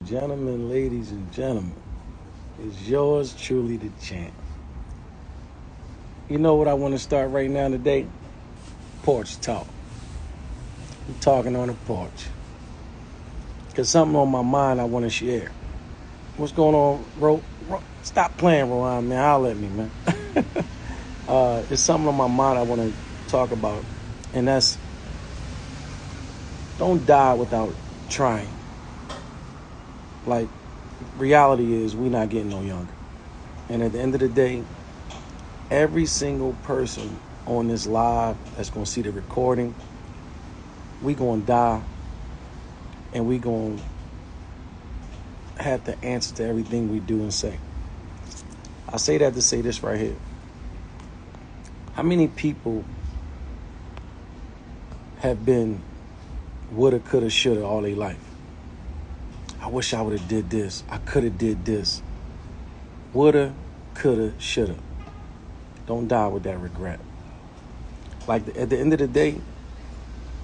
Gentlemen, ladies and gentlemen, is yours truly the champ. You know what I want to start right now today? Porch talk. I'm talking on the porch. Because something on my mind I want to share. What's going on, Stop playing, Rowan, man. Holler at me, man. It's something on my mind I want to talk about. And that's, don't die without trying. Like, reality is we not getting no younger. And at the end of the day, every single person on this live that's going to see the recording, we going to die, and we going to have to answer to everything we do and say. I say that to say this right here. How many people have been woulda, coulda, shoulda all their life? I wish I would have did this. I could have did this. Woulda, coulda, shoulda. Don't die with that regret. Like, at the end of the day,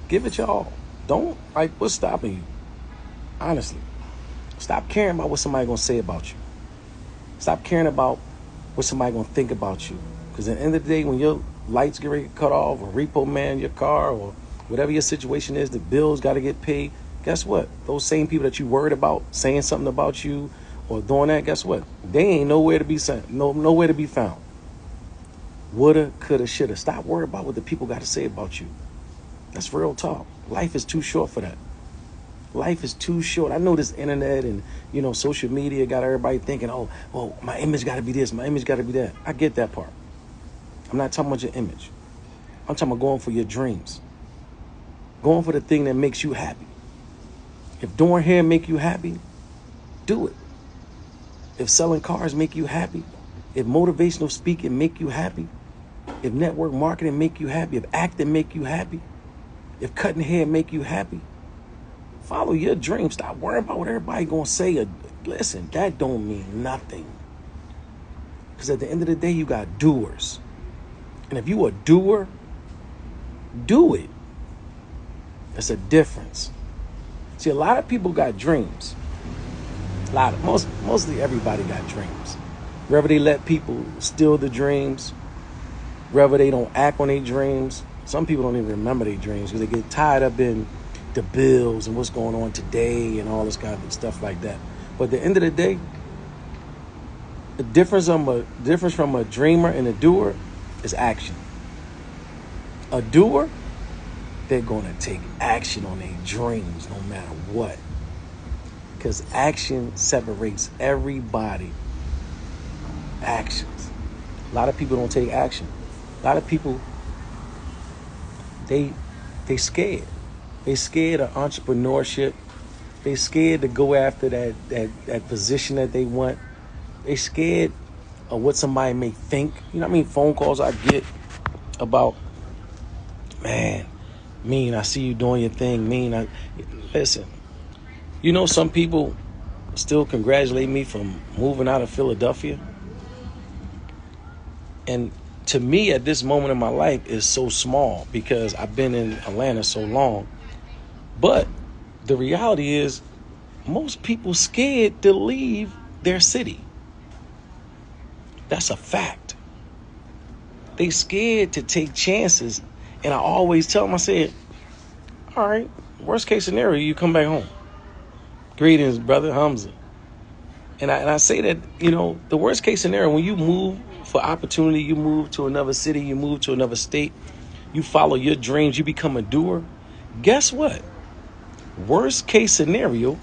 give it your all. Don't, what's stopping you? Honestly. Stop caring about what somebody going to say about you. Stop caring about what somebody going to think about you. Because at the end of the day, when your lights get ready to cut off, or repo man your car, or whatever your situation is, the bills got to get paid, guess what? Those same people that you worried about saying something about you or doing that, guess what? They ain't nowhere to be nowhere to be found. Woulda, coulda, shoulda. Stop worrying about what the people got to say about you. That's real talk. Life is too short for that. Life is too short. I know this internet and, social media got everybody thinking, oh, well, my image got to be this, my image got to be that. I get that part. I'm not talking about your image. I'm talking about going for your dreams. Going for the thing that makes you happy. If doing hair make you happy, do it. If selling cars make you happy, if motivational speaking make you happy, if network marketing make you happy, if acting make you happy, if cutting hair make you happy, follow your dreams. Stop worrying about what everybody gonna say. Listen, that don't mean nothing. Because at the end of the day, you got doers. And if you a doer, do it. It's a difference. See, a lot of people got dreams. Mostly everybody got dreams. Whether they let people steal the dreams, whether they don't act on their dreams. Some people don't even remember their dreams because they get tied up in the bills and what's going on today and all this kind of stuff like that. But at the end of the day, the difference from a dreamer and a doer is action. A doer, they're going to take action on their dreams no matter what. Because action separates everybody. Actions. A lot of people don't take action. A lot of people, they scared. They scared of entrepreneurship. They scared to go after that position that they want. They scared of what somebody may think. You know what I mean? Phone calls I get about, man, Mean, I see you doing your thing. Mean, listen. Some people still congratulate me for moving out of Philadelphia. And to me, at this moment in my life, is so small because I've been in Atlanta so long. But the reality is, most people scared to leave their city. That's a fact. They scared to take chances. And I always tell them, I said, all right, worst case scenario, you come back home. Greetings, brother Hamza. And I say that, the worst case scenario, when you move for opportunity, you move to another city, you move to another state, you follow your dreams, you become a doer. Guess what? Worst case scenario,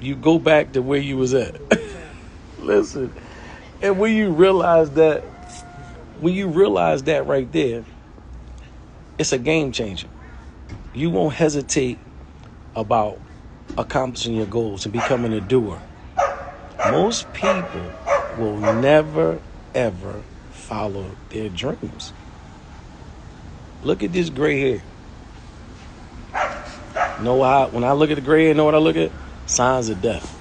you go back to where you was at. Listen, and when you realize that right there, it's a game changer. You won't hesitate about accomplishing your goals and becoming a doer. Most people will never, ever follow their dreams. Look at this gray hair. When I look at the gray hair, know what I look at? Signs of death.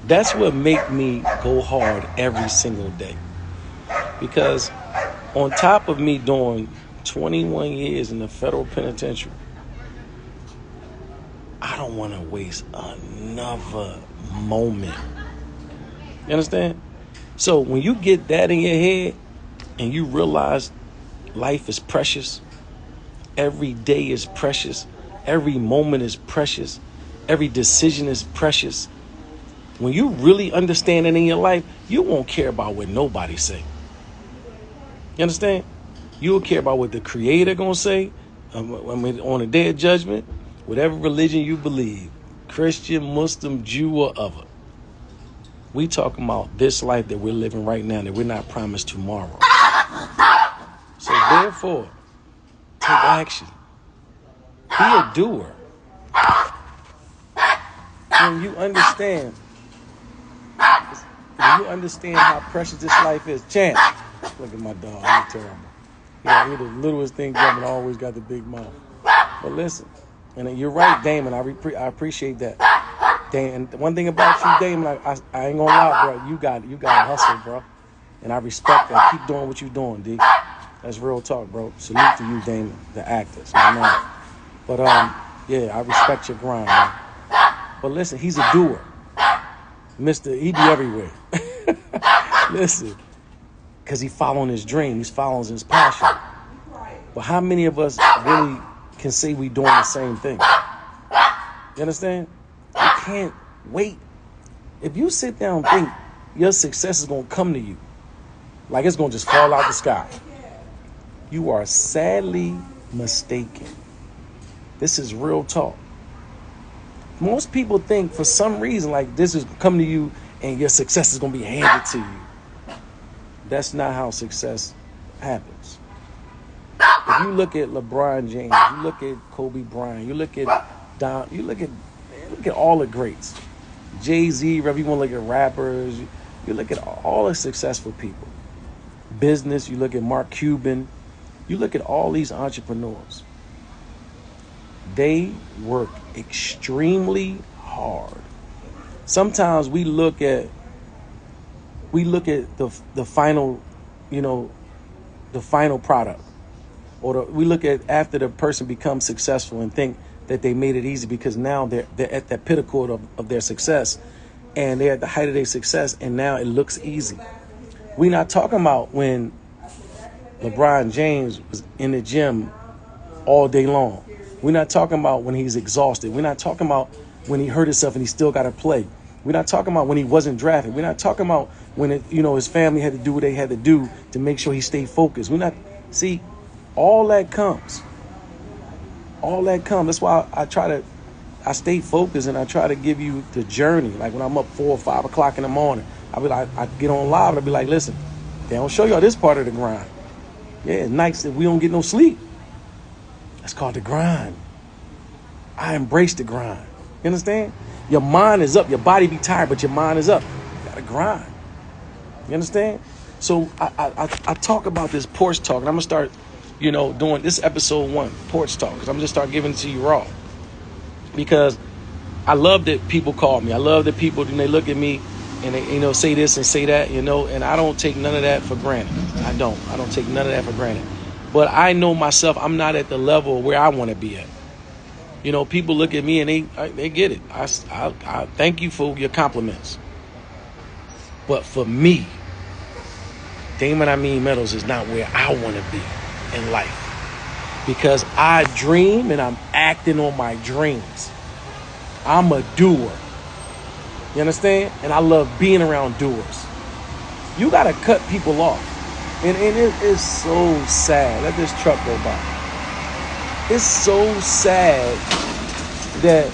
That's what make me go hard every single day. Because on top of me doing 21 years in the federal penitentiary, I don't want to waste another moment. You understand? So when you get that in your head and you realize life is precious, every day is precious, every moment is precious, every decision is precious. When you really understand it in your life, you won't care about what nobody say. You understand? You'll care about what the Creator gonna say on the day of judgment, whatever religion you believe, Christian, Muslim, Jew, or other. We talking about this life that we're living right now, that we're not promised tomorrow. So therefore, take action. Be a doer. When you understand how precious this life is, Champ. Look at my dog. He's terrible. Yeah, he's the littlest thing jumping, always got the big mouth. But listen, and you're right, Damon. I appreciate that. And one thing about you, Damon, I ain't gonna lie, bro. You got to hustle, bro. And I respect that. Keep doing what you're doing, D. That's real talk, bro. Salute to you, Damon, the actor. But yeah, I respect your grind, man. But listen, he's a doer. He be everywhere. Listen, because he following his dream. He's following his passion. But how many of us really can say we doing the same thing? You understand? You can't wait. If you sit down and think your success is going to come to you, like it's going to just fall out the sky, you are sadly mistaken. This is real talk. Most people think for some reason like this is come to you and your success is going to be handed to you. That's not how success happens. If you look at LeBron James, you look at Kobe Bryant, you look at Don, you look at all the greats. Jay-Z, wherever you want to look at rappers, you look at all the successful people. Business, you look at Mark Cuban, you look at all these entrepreneurs. They work extremely hard. Sometimes we look at the final, the final product, or we look at after the person becomes successful and think that they made it easy because now they're at that pinnacle of their success, and they're at the height of their success, and now it looks easy. We're not talking about when LeBron James was in the gym all day long. We're not talking about when he's exhausted. We're not talking about when he hurt himself and he still got to play. We're not talking about when he wasn't drafted. We're not talking about when his family had to do what they had to do to make sure he stayed focused. See, all that comes. All that comes. That's why I stay focused and I try to give you the journey. Like when I'm up 4 or 5 o'clock in the morning, I get on live and I'll be like, listen, they don't show y'all this part of the grind. Yeah, nights that we don't get no sleep. That's called the grind. I embrace the grind. You understand? Your mind is up. Your body be tired, but your mind is up. You gotta grind. You understand? So I talk about this porch talk, and I'm gonna start, doing this episode 1, porch talk, because I'm just start giving it to you raw. Because I love that people call me. I love that people, when they look at me and they, say this and say that, and I don't take none of that for granted. I don't take none of that for granted. But I know myself, I'm not at the level where I want to be at. People look at me and they get it. I thank you for your compliments. But for me, Damon, Amin, Meadows is not where I want to be in life. Because I dream and I'm acting on my dreams. I'm a doer. You understand? And I love being around doers. You got to cut people off. And it is so sad. Let this truck go by. It's so sad that,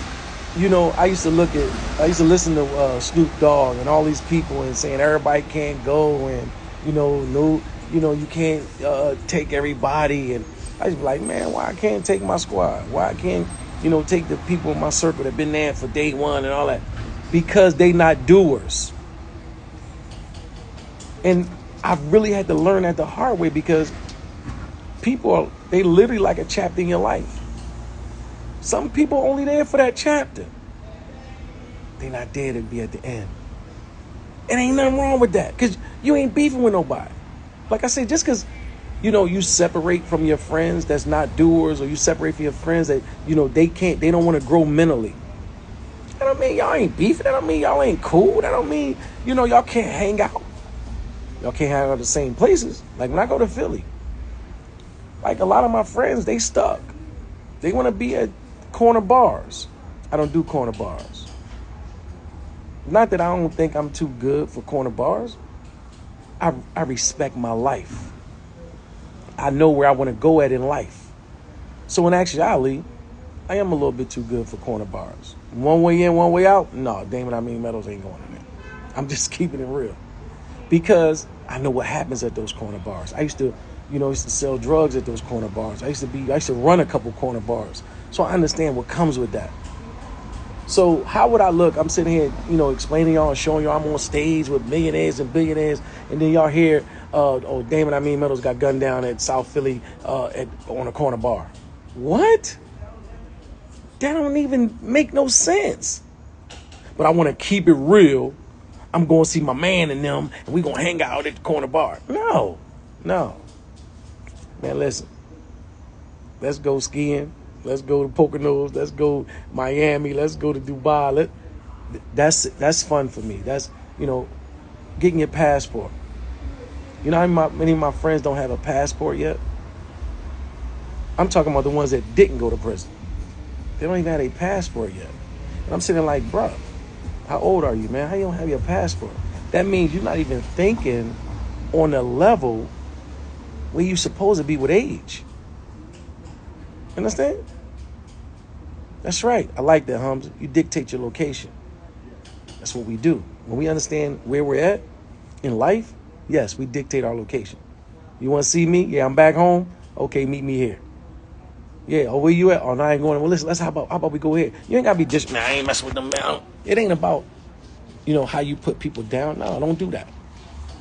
I used to listen to Snoop Dogg and all these people and saying everybody can't go and, you can't take everybody. And I just be like, man, why I can't take my squad? Why I can't, take the people in my circle that have been there for day one and all that? Because they not doers. And I really had to learn that the hard way because people they literally like a chapter in your life. Some people are only there for that chapter. They're not there to be at the end. And ain't nothing wrong with that because you ain't beefing with nobody. Like I said, just because, you separate from your friends that's not doers, or you separate from your friends that, they don't want to grow mentally. what I mean? Y'all ain't beefing. That don't mean y'all ain't cool. That don't mean, y'all can't hang out. Y'all can't hang out at the same places. Like when I go to Philly, like a lot of my friends, they stuck. They want to be at corner bars. I don't do corner bars. Not that I don't think I'm too good for corner bars. I respect my life. I know where I want to go at in life. So in actuality, I am a little bit too good for corner bars. One way in, one way out? No, Damon, Amin, Meadows ain't going in there. I'm just keeping it real. Because I know what happens at those corner bars. I used to sell drugs at those corner bars. I used to run a couple corner bars. So I understand what comes with that. So how would I look? I'm sitting here, explaining y'all and showing y'all I'm on stage with millionaires and billionaires. And then y'all hear, Damon, Amin, Meadows got gunned down at South Philly on a corner bar. What? That don't even make no sense. But I want to keep it real. I'm going to see my man and them, and we going to hang out at the corner bar. No. Man, listen. Let's go skiing. Let's go to Poconos. Let's go Miami. Let's go to Dubai. That's fun for me. That's, getting your passport. You know how many of my friends don't have a passport yet? I'm talking about the ones that didn't go to prison. They don't even have a passport yet. And I'm sitting like, bro, how old are you, man? How you don't have your passport? That means you're not even thinking on a level where you're supposed to be with age. Understand? That's right. I like that, Hums. You dictate your location. That's what we do. When we understand where we're at in life, yes, we dictate our location. You want to see me? Yeah, I'm back home. Okay, meet me here. Yeah, oh, where you at? Oh, no, I ain't going. Well, listen, how about we go here? You ain't got to be just, man, I ain't messing with them, man. It ain't about, how you put people down. No, don't do that.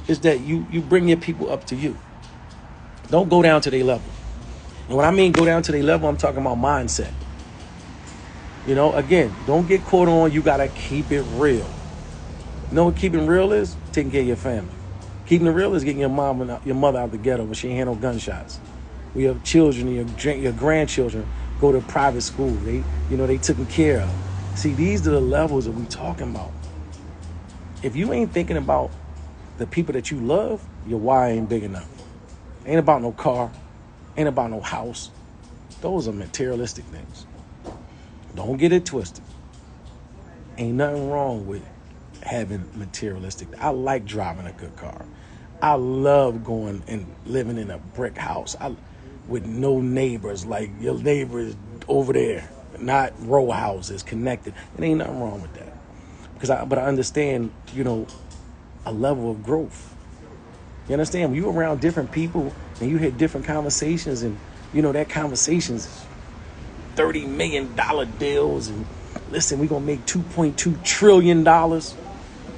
It's that you bring your people up to you. Don't go down to their level. And when I mean go down to their level, I'm talking about mindset. Again, don't get caught on, you got to keep it real. You know what keeping real is? Taking care of your family. Keeping it real is getting your mom and your mother out of the ghetto when she ain't had no gunshots. We have children and your grandchildren go to private school. They taken care of. See, these are the levels that we talking about. If you ain't thinking about the people that you love, your why ain't big enough. Ain't about no car. Ain't about no house. Those are materialistic things. Don't get it twisted. Ain't nothing wrong with having materialistic. I like driving a good car. I love going and living in a brick house with no neighbors, like your neighbors over there, not row houses connected. It ain't nothing wrong with that. But I understand, a level of growth. You understand? When you're around different people and you hear different conversations and, that conversation's $30 million deals and listen, we're going to make $2.2 trillion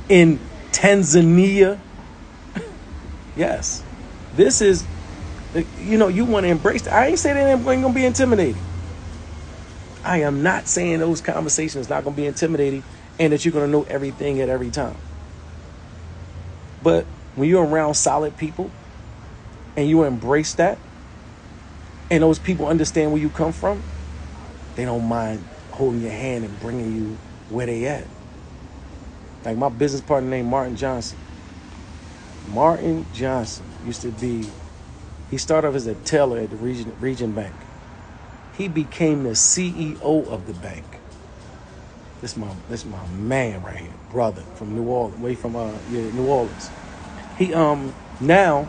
in Tanzania. Yes. This is, you want to embrace that. I ain't saying that ain't going to be intimidating. I am not saying those conversations not going to be intimidating and that you're going to know everything at every time. But when you're around solid people and you embrace that and those people understand where you come from, they don't mind holding your hand and bringing you where they at. Like my business partner named Martin Johnson. Martin Johnson he started off as a teller at the Region Bank. He became the CEO of the bank. This is my man right here, brother from New Orleans, New Orleans. He now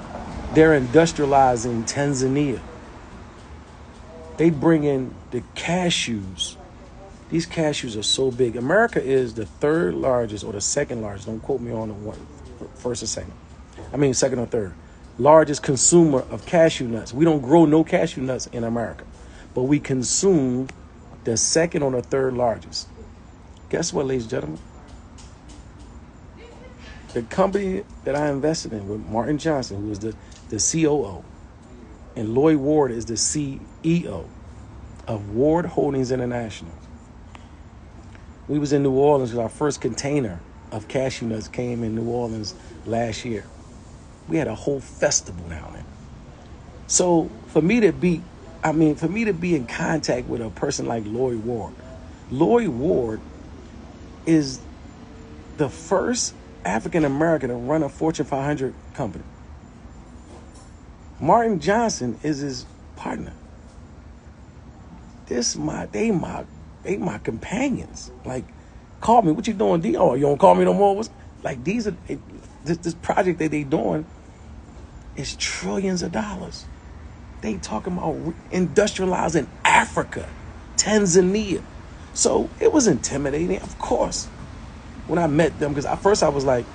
they're industrializing Tanzania. They bring in the cashews. These cashews are so big. America is the third largest or the second largest. Don't quote me on the one, first or second. Second or third. Largest consumer of cashew nuts. We don't grow no cashew nuts in America, but we consume the second or the third largest. Guess what, ladies and gentlemen? The company that I invested in with Martin Johnson, who was the COO, and Lloyd Ward is the CEO of Ward Holdings International. We was in New Orleans because our first container of cashew nuts came in New Orleans last year. We had a whole festival down there. So for me to be in contact with a person like Lloyd Ward is the first African American to run a Fortune 500 company. Martin Johnson is his partner. They my companions. Like, call me. What you doing, D? Oh, you don't call me no more. Like, these are this project that they doing is trillions of dollars. They talking about industrializing Africa, Tanzania. So it was intimidating, of course, when I met them, because at first I was like,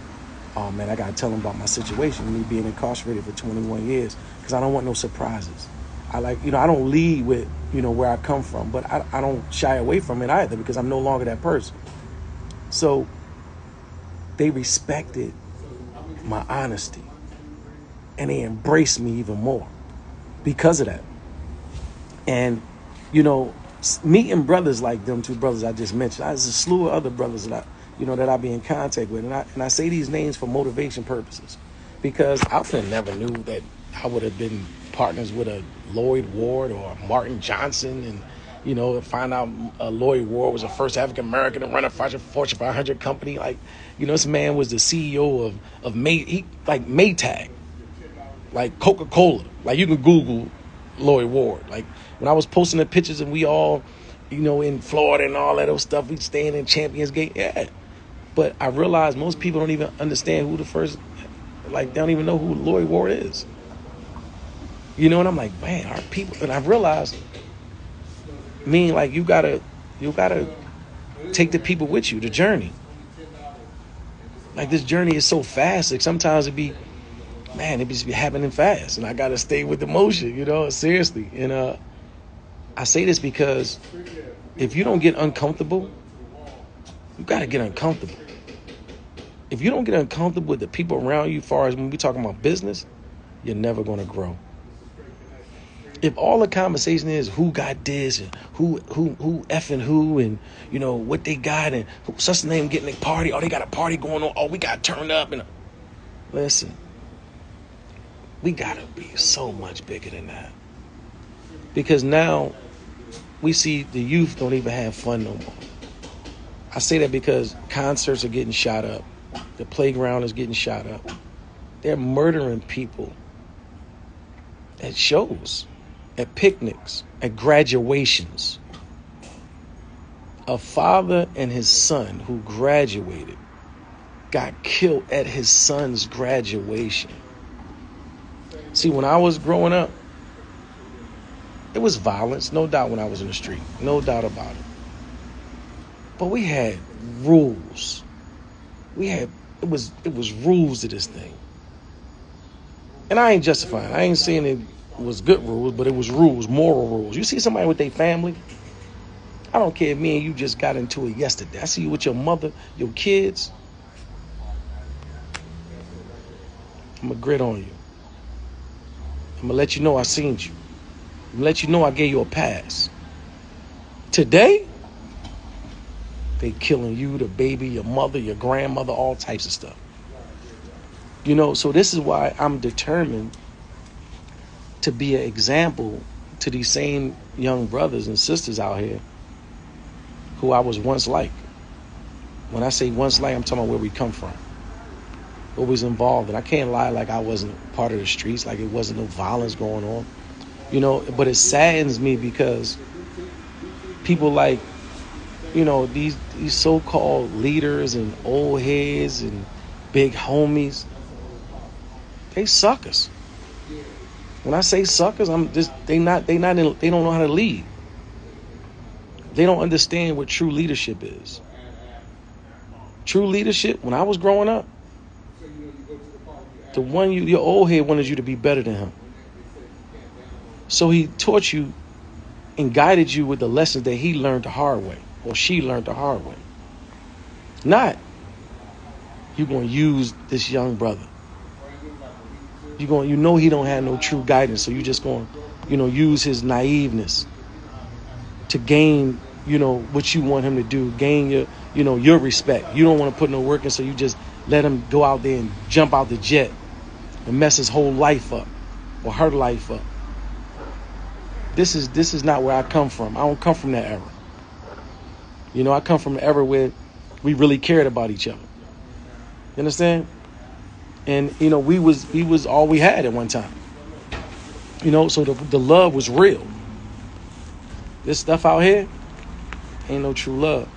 oh man, I gotta tell them about my situation, me being incarcerated for 21 years, because I don't want no surprises. I don't lead with, where I come from, but I don't shy away from it either, because I'm no longer that person. So they respected my honesty, and they embraced me even more because of that. And, meeting brothers like them two brothers I just mentioned, there's a slew of other brothers that I be in contact with. And I say these names for motivation purposes, because I would have never knew that I would have been partners with a Lloyd Ward or a Martin Johnson, and, find out Lloyd Ward was the first African American to run a Fortune 500 company. Like, this man was the CEO of Maytag, like Coca-Cola. Like, you can Google Lloyd Ward. Like, when I was posting the pictures and we all, in Florida and all that other stuff, we staying in Champions Gate. Yeah. But I realized most people don't even understand who the first, they don't even know who Lloyd Ward is. And I'm like, man, our people, and I realized, you gotta take the people with you, the journey. Like, this journey is so fast. Like, sometimes it be happening fast, and I gotta stay with the motion, seriously. And I say this because if you don't get uncomfortable, you gotta get uncomfortable. If you don't get uncomfortable with the people around you, as far as when we talking about business, you're never gonna grow. If all the conversation is who got this and who effing who, and what they got, and such a name getting a party, oh, they got a party going on, oh, we got turned up, and listen, we gotta be so much bigger than that. Because now we see the youth don't even have fun no more. I say that because concerts are getting shot up. The playground is getting shot up. They're murdering people at shows, at picnics, at graduations. A father and his son who graduated got killed at his son's graduation. See, when I was growing up, it was violence, no doubt, when I was in the street. No doubt about it. But we had rules. It was rules to this thing. And I ain't justifying. I ain't saying it was good rules, but it was rules, moral rules. You see somebody with their family, I don't care if me and you just got into it yesterday. I see you with your mother, your kids, I'm going to grit on you. I'm going to let you know I seen you. I'm going to let you know I gave you a pass. Today, they killing you, the baby, your mother, your grandmother, all types of stuff. So this is why I'm determined to be an example to these same young brothers and sisters out here who I was once like. When I say once like, I'm talking about where we come from, what was involved. And I can't lie like I wasn't part of the streets, like it wasn't no violence going on. But it saddens me because people like, these so-called leaders and old heads and big homies, they suckers. When I say suckers, they don't know how to lead. They don't understand what true leadership is. True leadership, when I was growing up, your old head wanted you to be better than him. So he taught you and guided you with the lessons that he learned the hard way, or she learned the hard way. Not, you're going to use this young brother. He don't have no true guidance, so you just going to, use his naiveness to gain, what you want him to do, gain your respect. You don't want to put no work in, so you just let him go out there and jump out the jet and mess his whole life up or her life up. This is not where I come from. I don't come from that era. I come from an era where we really cared about each other. You understand? And you know, we was all we had at one time. You know, so the love was real. This stuff out here ain't no true love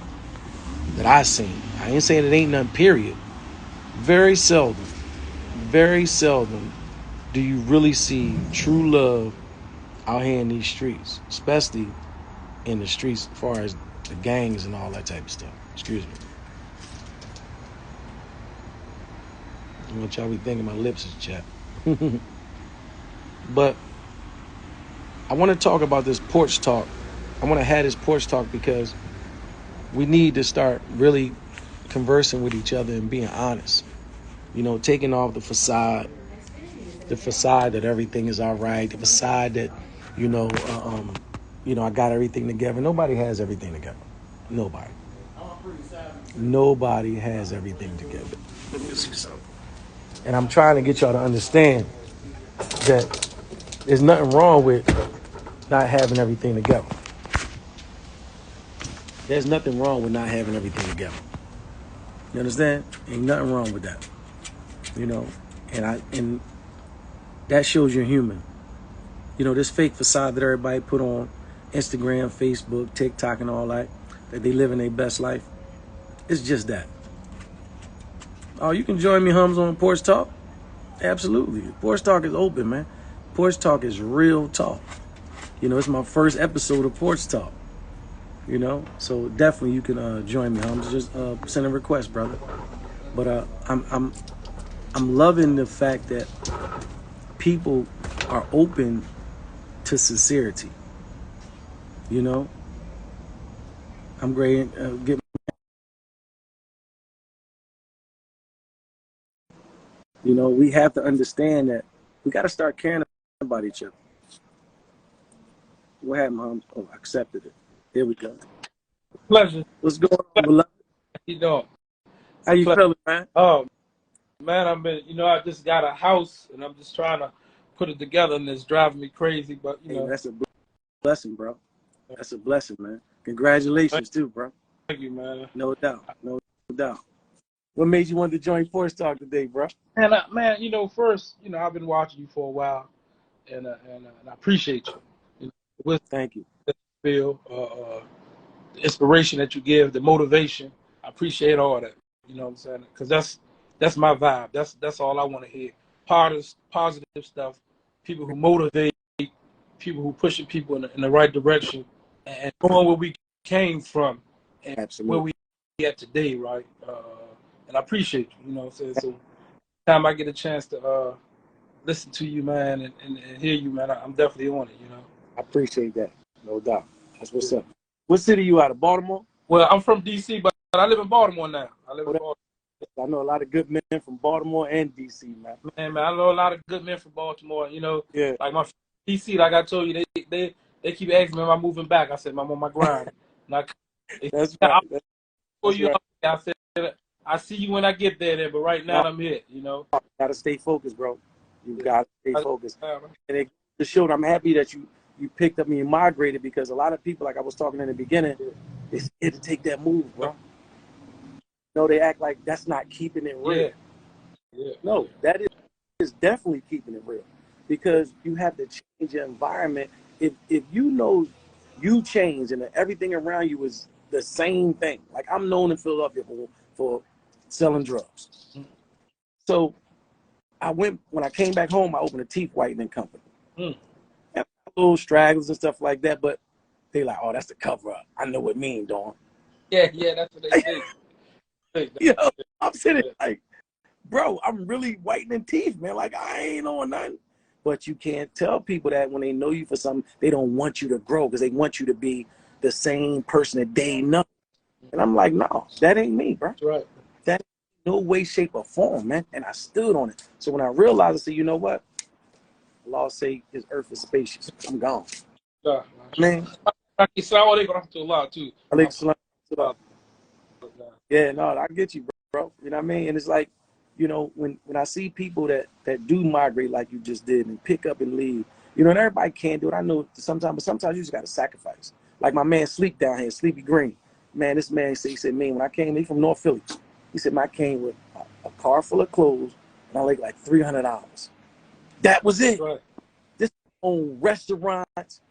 that I seen. I ain't saying it ain't none, period. Very seldom do you really see true love out here in these streets, especially in the streets as far as the gangs and all that type of stuff. Excuse me. I want y'all be thinking my lips is chapped. But I want to talk about this porch talk. I want to have this porch talk because we need to start really conversing with each other and being honest. You know, taking off the facade that everything is all right, the facade that, you know, I got everything together. Nobody has everything together. Nobody has everything together. Let me see something. And I'm trying to get y'all to understand that there's nothing wrong with not having everything together. There's nothing wrong with not having everything together. You understand? Ain't nothing wrong with that. You know, and that shows you're human. You know, this fake facade that everybody put on Instagram, Facebook, TikTok, and all that they live in their best life. It's just that. Oh, you can join me, Hums, on Porch Talk? Absolutely. Porch Talk is open, man. Porch Talk is real talk. You know, it's my first episode of Porch Talk. You know, so definitely you can join me, Hums. Just send a request, brother. But I'm loving the fact that people are open to sincerity. You know, I'm great. You know, we have to understand that we got to start caring about each other. What happened, Mom? Oh, I accepted it. There we go. Pleasure. What's going on, beloved? How you doing? How you feeling, man? Oh, man, I just got a house and I'm just trying to put it together and it's driving me crazy, but you know. That's a blessing, bro. That's a blessing, man. Congratulations, too, bro. Thank you, man. No doubt. No doubt. What made you want to join Porch Talk today, bro? And man, first, I've been watching you for a while, and I appreciate you. Thank you. Feel the inspiration that you give, the motivation. I appreciate all that. You know what I'm saying? Because that's my vibe. That's all I want to hear. Positive stuff. People who motivate. People who pushing people in the right direction, and knowing where we came from and Absolutely. where we at today, right? And I appreciate you. You know what I'm saying? So time I get a chance to listen to you, man, and hear you, man, I'm definitely on it, you know. I appreciate that. No doubt. That's what's up. What city you out of? Baltimore? Well, I'm from D.C., but I live in Baltimore now. I know a lot of good men from Baltimore and D.C., man. Man, I know a lot of good men from Baltimore. You know, yeah. Like my D.C., like I told you, they keep asking me, am I moving back? I said, I'm on my grind. That's right. I said, I see you when I get there, but right now I'm here, you know. Gotta stay focused, bro. You gotta stay focused. And it just showed. I'm happy that you picked up and you migrated, because a lot of people, like I was talking in the beginning, they scared to take that move, bro. No, they act like that's not keeping it real. No, that is definitely keeping it real, because you have to change your environment. If you know you change and everything around you is the same thing. Like, I'm known in Philadelphia for selling drugs. So when I came back home, I opened a teeth whitening company. And little stragglers and stuff like that, but they like, oh, that's the cover up. I know what mean, Dawn. Yeah, that's what they say. Yo, I'm sitting like, bro, I'm really whitening teeth, man. Like, I ain't on nothing. But you can't tell people that when they know you for something, they don't want you to grow, because they want you to be the same person that they know. And I'm like, no, that ain't me, bro. That's right. That ain't no way, shape, or form, man. And I stood on it. So when I realized, I said, you know what? Allah say his earth is spacious. I'm gone. Man. Yeah, no, I get you, bro. You know what I mean? And it's like, you know, when I see people that do migrate like you just did and pick up and leave, you know, and everybody can't do it. I know sometimes, but sometimes you just got to sacrifice. Like my man Sleep down here, Sleepy Green. Man, this man said, he said, man, when I came, he from North Philly. He said, man, I came with a car full of clothes and I like $300. That was it. Right. This own restaurants,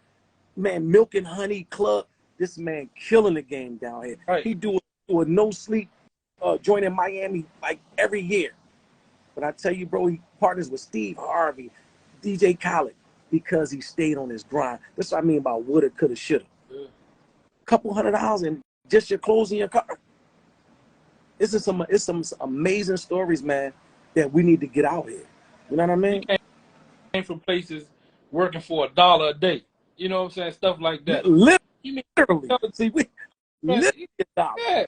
man, Milk and Honey Club. This man killing the game down here. Right. He do a no sleep joint in Miami like every year. But I tell you, bro, he partners with Steve Harvey, DJ Khaled, because he stayed on his grind. That's what I mean about woulda, coulda, shoulda. Yeah. Couple $100 and just your clothes in your car. It's some amazing stories, man, that we need to get out here. You know what I mean? We came from places working for $1 a day. You know what I'm saying? Stuff like that. Literally. See, we literally $1. Yeah.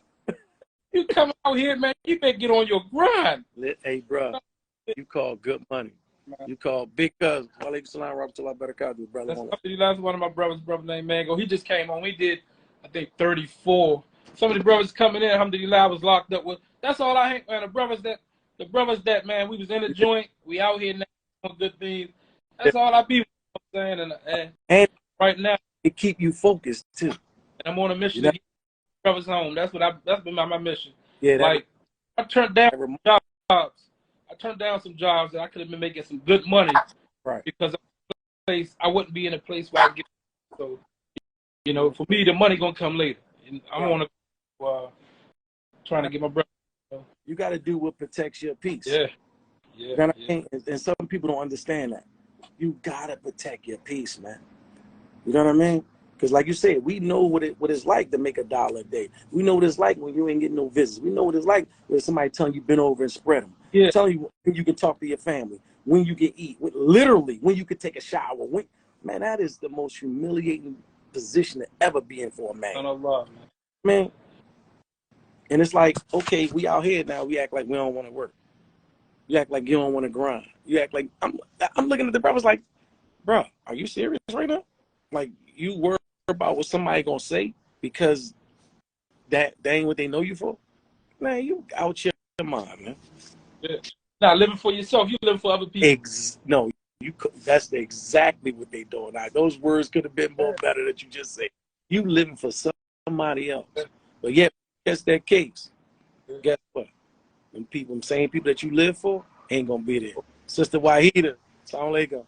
You come out here, man, you better get on your grind. Hey, bro, you call good money. You call big cousin. Walaikum salam, rahmatullah, barakatuh, brother. That's one of my brother named Mango. He just came home. He did, I think, 34. Some of the brothers coming in, alhamdulillah, I was locked up with. That's all I hang, man. The brothers that, man, we was in the joint. We out here now doing good things. That's all I be with, you know what I'm saying? And right now, it keep you focused, too. And I'm on a mission to get brothers home. That's been my mission. Yeah, like, I turned down jobs. I turned down some jobs that I could have been making some good money. Right. Because I wouldn't be in a place where I get. So, you know, for me, the money gonna come later. And I'm on trying to get my brother. You got to do what protects your peace. Yeah. You know what I mean? And some people don't understand that. You got to protect your peace, man. You know what I mean? Because like you said, we know what it's like to make $1 a day. We know what it's like when you ain't getting no visits. We know what it's like when somebody telling you bend over and spread them. Yeah. Telling you when you can talk to your family, when you can eat, literally when you can take a shower. Man, that is the most humiliating position to ever be in for a man. Man. And it's like, okay, we out here now. We act like we don't want to work. You act like you don't want to grind. You act like I'm looking at the brothers like, bro, are you serious right now? Like you worry about what somebody gonna say because that ain't what they know you for? Man, you out your mind, man. Yeah. Not living for yourself. You live for other people. No, that's exactly what they doing. Now, those words could have been more better that you just said. You living for somebody else. Yeah. But yet, that's that case. Yeah. Guess what? Them same people that you live for ain't gonna be there. Sister Wahida, Assalamu alaikum.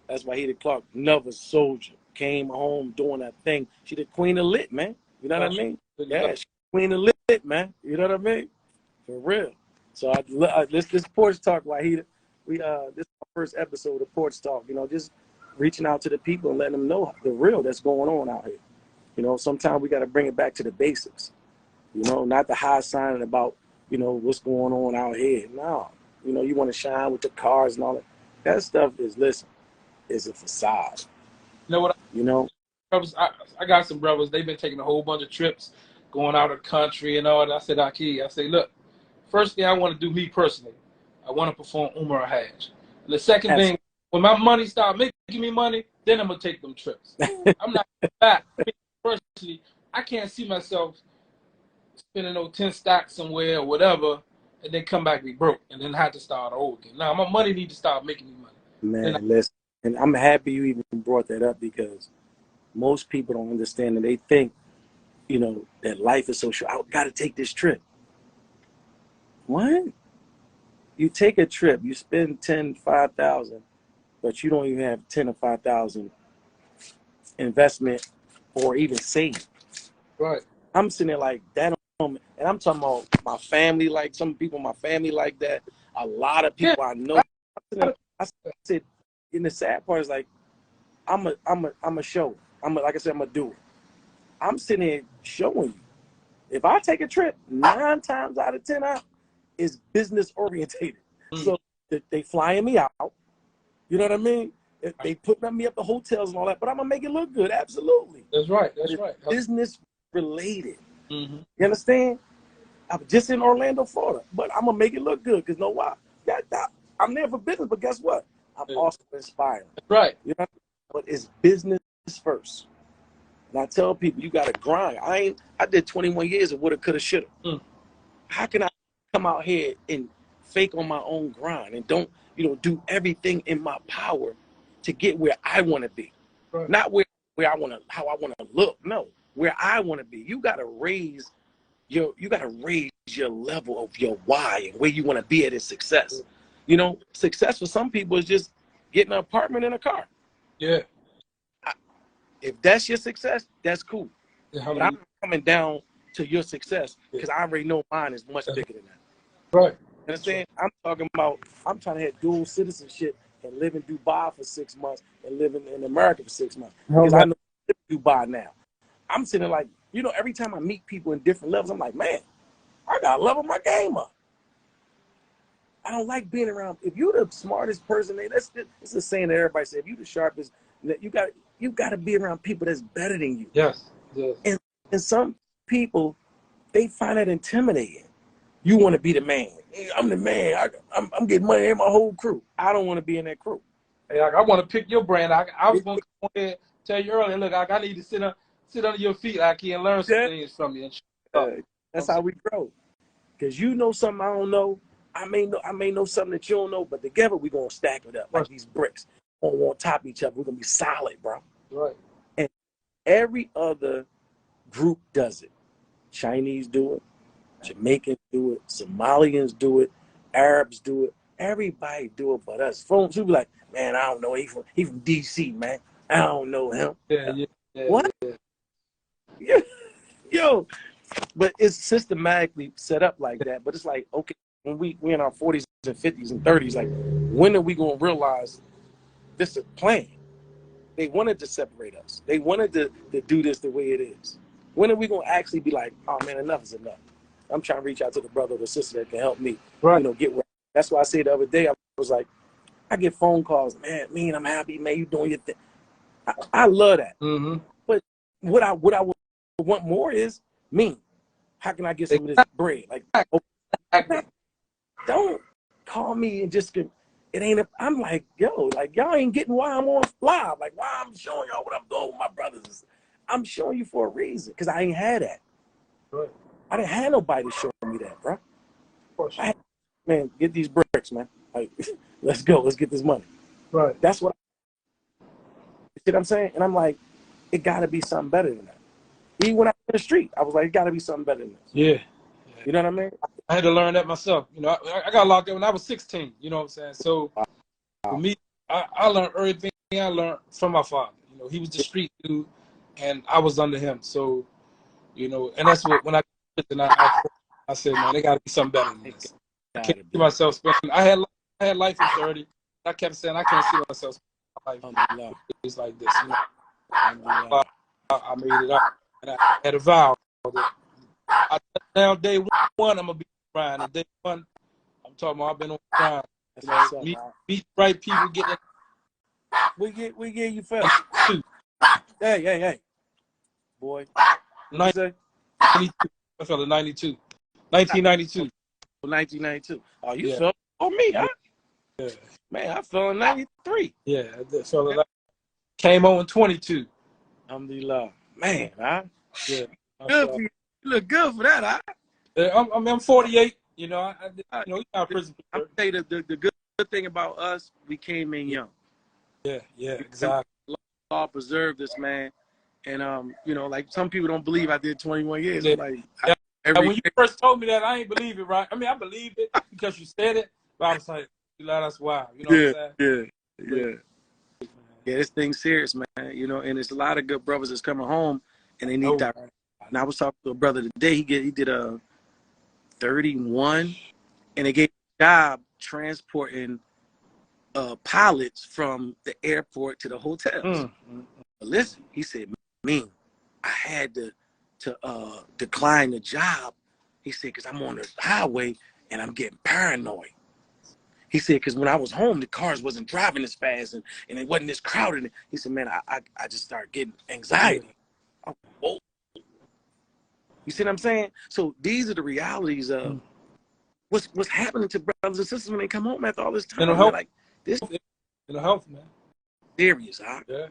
That's Wahida Clark, another soldier. Came home doing that thing. She the queen of lit, man. You know what I mean? Yeah, she queen of lit, man. You know what I mean? For real. So this porch talk, Wahida. This is our first episode of Porch Talk. You know, just reaching out to the people and letting them know the real that's going on out here. You know, sometimes we got to bring it back to the basics. You know, not the high signing about, you know, what's going on out here. No, you know, you want to shine with the cars and all that. That stuff is a facade. You know what? You know, I got some brothers. They've been taking a whole bunch of trips, going out of the country and all that. I said, Aki, look, first thing I want to do, me personally, I want to perform Umrah Hajj. And the second thing, when my money starts making me money, then I'm gonna take them trips. I'm not back. Personally, I can't see myself spending 10 stacks somewhere or whatever, and then come back and be broke, and then have to start over again. Now my money needs to start making me money. Man, listen, and I'm happy you even brought that up because most people don't understand and they think, you know, that life is so short. I got to take this trip. What? You take a trip, you spend 5,000, but you don't even have 10 or 5,000 investment or even saved. Right. I'm sitting there like that, and I'm talking about my family, like some people in my family like that. A lot of people I know. I said, and the sad part is like, I'm a show. Like I said, I'm gonna do it. I'm sitting here showing you. If I take a trip, 9 times out of 10 is business orientated. So they flying me out. You know what I mean? They putting me up the hotels and all that, but I'm gonna make it look good. Absolutely. That's right. That's right. Business related. You understand? I'm just in Orlando, Florida, but I'm gonna make it look good because know why? I'm there for business, but guess what? I'm also inspiring. That's right. You know, but it's business first. And I tell people you gotta grind. I did 21 years of woulda, coulda, shoulda. How can I come out here and fake on my own grind and don't, you know, do everything in my power to get where I want to be? Right. Not where I want to, how I want to look. No, where I want to be. You gotta raise your level of your why and where you want to be at in success. You know, success for some people is just getting an apartment and a car. Yeah. If that's your success, that's cool. Yeah, but I'm coming down to your success because I already know mine is much bigger than that. Right. You understand? I'm talking about, I'm trying to have dual citizenship and live in Dubai for 6 months and live in America for 6 months. Because I know I live in Dubai now. I'm sitting like, you know, every time I meet people in different levels, I'm like, man, I got to level my game up. I don't like being around. If you're the smartest person, it's a saying that everybody says, if you're the sharpest, you got to be around people that's better than you. Yes. Yes. And some people, they find that intimidating. You want to be the man. Hey, I'm the man. I'm getting money in my whole crew. I don't want to be in that crew. Hey, I want to pick your brand. I was going to come ahead and tell you earlier, look, I need to sit under your feet, Aki, and learn some things from you. That's how we grow. Because you know something I don't know. I may know something that you don't know, but together we're going to stack it up like these bricks. We're going to top each other. We're going to be solid, bro. Right. And every other group does it. Chinese do it. Jamaicans do it. Somalians do it. Arabs do it. Everybody do it but us. Folks, we be like, man, I don't know. He from D.C., man. I don't know him. Yeah. What? Yeah. Yo. But it's systematically set up like that. But it's like, okay, when we're in our 40s and 50s and 30s, like, when are we going to realize this is a plan? They wanted to separate us. They wanted to do this the way it is. When are we going to actually be like, oh, man, enough is enough? I'm trying to reach out to the brother or the sister that can help me, you know, get where. That's why I said the other day, I was like, I get phone calls, man, I'm happy, man, you doing your thing. I love that. Mm-hmm. But what I would want more is me. How can I get some of this bread? Like, don't call me and just get, I'm like, yo, like, y'all ain't getting why I'm on live. Like, why I'm showing y'all what I'm doing with my brothers. I'm showing you for a reason, because I ain't had that. Right. I didn't have nobody to show me that, bro. Of course. Man, get these bricks, man. Like, let's go. Let's get this money. Right. That's what. You see what I'm saying? And I'm like, it got to be something better than that. Even when I was in the street, I was like, it got to be something better than this. Yeah. You know what I mean? I had to learn that myself. You know, I got locked up when I was 16. You know what I'm saying? So for me, I learned everything I learned from my father. You know, he was the street dude, and I was under him. So, you know, and that's what when I said, man, there got to be something better than this. I can't see myself spending. I had life in 30. I kept saying I can't see myself spending my life it's like this. You know, I made it up, and I had a vow that now day one I'm gonna be trying, and day one I'm talking about I've been on time. You know, meet right people, get that. We get you first. Hey, boy. 92. I felt 92. 1992. 1992. Oh, you felt on me, huh? Yeah. Man, I fell in 93. Yeah, I felt like came on in 22. Alhamdulillah. Man, huh? Yeah. Good for you. You look good for that, huh? I'm 48. You know, you know, out of prison. I'll tell you the good thing about us, we came in young. Yeah, exactly. Allah preserved us, man. And you know, like some people don't believe I did 21 years. Yeah. Like when you first told me that, I ain't believe it, right? I mean, I believed it because you said it, but I was like, that's wild. You know what I'm saying? Yeah, this thing's serious, man. You know, and there's a lot of good brothers that's coming home, and they need that. And I was talking to a brother today. He did a 31, and they gave him a job transporting pilots from the airport to the hotels. But listen, he said, "Man, I had to decline the job." He said, "Because I'm on the highway and I'm getting paranoid." He said, "Because when I was home, the cars wasn't driving as fast and it wasn't as crowded." He said, "Man, I just started getting anxiety." Whoa. You see what I'm saying? So these are the realities of what's happening to brothers and sisters when they come home after all this time. Mental health. Like this mental health, man. Serious, huh? Yeah.